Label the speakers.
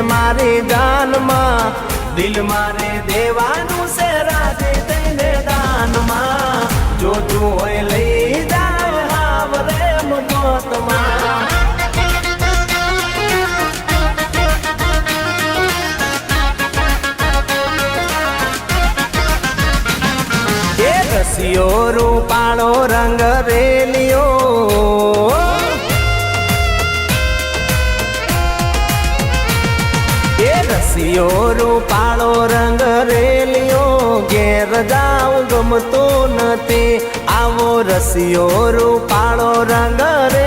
Speaker 1: મારી જાનમાં દિલ મારે દેવાનું છે રાજી થઈને દાનમાં જોતું હોય લઈ જાય હાવરે મોતમાં એ રસિયો રૂપાળો રંગ રેલિયો એ રસિયો રૂપાળો રંગ રેલિયો ઘેર જાઉં ગમતો નથી આવો રસિયો રૂપાળો રંગ રે